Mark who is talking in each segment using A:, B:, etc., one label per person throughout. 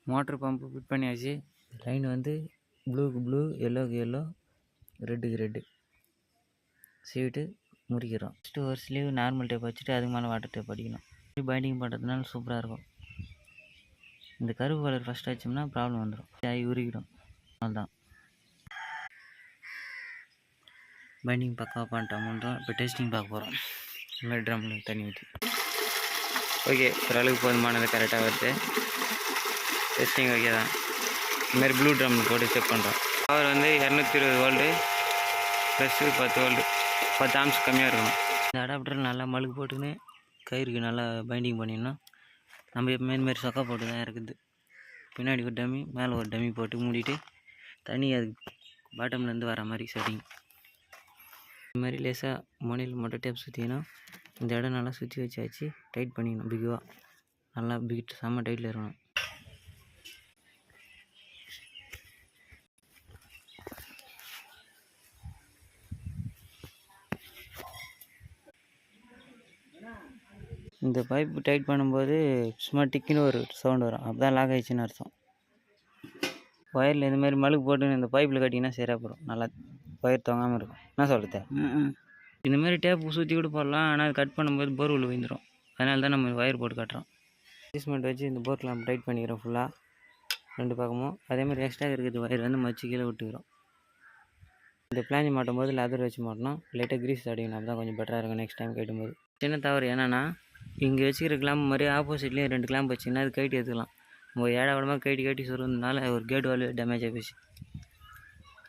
A: Motor pump fit பண்ணியாச்சு. Line வந்து ப்ளூக்கு blue, எல்லோக்கு yellow, ரெட்டுக்கு red சீவிட்டு முறிக்கிறோம். ஃபஸ்ட்டு ஒரு ஸ்லீவ் நார்மல் டேப் வச்சுட்டு அதுக்கு மேலே வாட்டர் டேப் அடிக்கணும். பைண்டிங் பண்ணுறதுனால சூப்பராக இருக்கும். இந்த கருப்பு கலர் ஃபஸ்ட்டு வச்சோம்னா ப்ராப்ளம் வந்துடும், ஆகி உருகிடும். அதுதான் பைண்டிங் பக்காவாக பண்ணிட்டோம்ன்றோம். இப்போ டெஸ்டிங் பார்க்க போகிறோம். இதுமாதிரி ட்ரம்மில் தண்ணி ஊற்றி ஓகே ஓரளவுக்கு போதுமானது கரெக்டாக வருது. டெஸ்டிங் ஓகே தான். இதுமாதிரி ப்ளூ ட்ரம்மில் போட்டு செக் பண்ணுறோம். பவர் வந்து 220 வோல்ட்டு ப்ளஸ்ஸு 10 வோல்ட்டு, 10 ஆம்ஸ் கம்மியாக இருக்கணும். இந்த அடாப்டரில் நல்லா மழுக்கு போட்டுன்னு கயிறுக்கு நல்லா பைண்டிங் பண்ணிடணும். நம்ம எப்பவுமே இதுமாரி சொக்கா போட்டு தான் இருக்குது. பின்னாடி ஒரு டம்மி, மேலே ஒரு டம்மி போட்டு மூடிட்டு தண்ணி அது பாட்டம்லேருந்து வர மாதிரி செட்டிங். இது மாதிரி லேசாக முனையில் மட்டும் டேப் சுற்றிக்கணும். இந்த இடம் நல்லா சுற்றி வச்சாச்சு. டைட் பண்ணிக்கணும் பிகுவாக, நல்லா பிகிட் செம்ம டைட்டில் இருக்கணும். இந்த பைப்பு டைட் பண்ணும்போது சும்மா டிக்குன்னு ஒரு சவுண்டு வரும், அப்போ தான் லாக் ஆகிடுச்சின்னு அர்த்தம். ஒயரில் இதுமாரி மழுக்கு போட்டு இந்த பைப்பில் கட்டிங்கன்னா சரியாக போடும், நல்லா ஒயர் தொங்காமல் இருக்கும். என்ன சொல்கிறது? இந்தமாரி டேப்பு சுற்றி கூட போடலாம், ஆனால் அது கட் பண்ணும்போது போர் உள்ள விழுந்துடும். அதனால தான் நம்ம ஒயர் போட்டு கட்டுறோம். அட்ஜஸ்ட்மெண்ட் வச்சு இந்த போர் கிளாம்ப் டைட் பண்ணிக்கிறோம் ஃபுல்லாக 2 பக்கமும். அதேமாதிரி எக்ஸ்ட்ரா இருக்கிறது ஒயர் வந்து மச்சு கீழே விட்டுக்கிறோம். இந்த பிளாஞ்சி மாட்டும் போது லெதர் வச்சு மாட்டணும், லைட்டாக க்ரீஸ் அடிக்கணும், அப்போ தான் கொஞ்சம் பெட்டராக இருக்கும் நெக்ஸ்ட் டைம் கட்டும்போது. சின்ன தவறு என்னென்னா, இங்கே வச்சுக்கிற கிளாம்பு மாதிரி ஆப்போசிட்லேயும் 2 கிளாம்பு வச்சிங்கன்னா அது கைட்டி எடுத்துக்கலாம். நம்ம ஏடாவிடமாக கைட்டி சொருந்தனால ஒரு கேட் வால் டேமேஜ் ஆகிடுச்சு.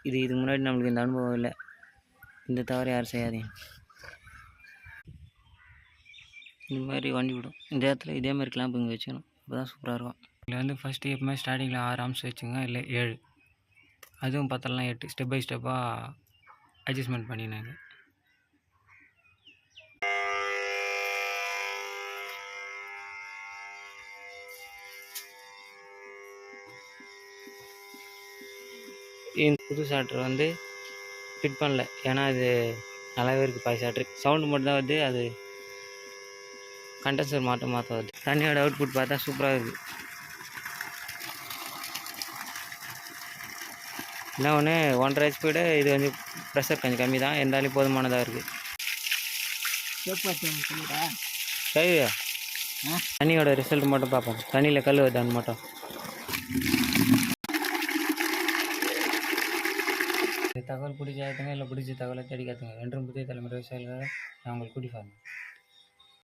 A: இதுக்கு முன்னாடி நம்மளுக்கு இந்த அனுபவம் இல்லை. இந்த தவறு யாரும் செய்யாதீங்க. இந்த மாதிரி வண்டி விடும். இந்த இடத்துல இதே மாதிரி கிளாம்பு இங்கே வச்சுக்கணும், அப்போ தான் சூப்பராக இருக்கும். இதில் வந்து ஃபஸ்ட்டு எப்பவுமே ஸ்டார்டிங்கில் 6 ஆம்ஸ் வச்சுங்க, இல்லை 7, அதுவும் பார்த்தலாம் 8, ஸ்டெப் பை ஸ்டெப்பாக அட்ஜஸ்ட்மெண்ட் பண்ணினாங்க. இந்த புது சாட்ரு வந்து ஃபிட் பண்ணல, ஏன்னா அது நல்லாவே இருக்குது. பாய் சாட்ரு சவுண்டு மட்டும் தான் வருது, அது கண்டென்சர் மாற்ற வருது. தண்ணியோட அவுட்புட் பார்த்தா சூப்பராக இருக்குது. என்ன ஒன்று 1.5 HP விட இது வந்து ப்ரெஷர் கொஞ்சம் கம்மி தான், இருந்தாலும் போதுமானதாக இருக்குது. கழுவியா தண்ணியோட ரிசல்ட் மட்டும் பார்ப்போம். தண்ணியில் கல் வருதான்னு மட்டும். இந்த தகவல் பிடிச்சாதுங்க, இல்லை பிடிச்ச தகவலை தேடி காத்துங்க. என்றும் புதிய தலைமுறை விவசாயிகளை நான் உங்களுக்கு கூட்டி பாருங்க.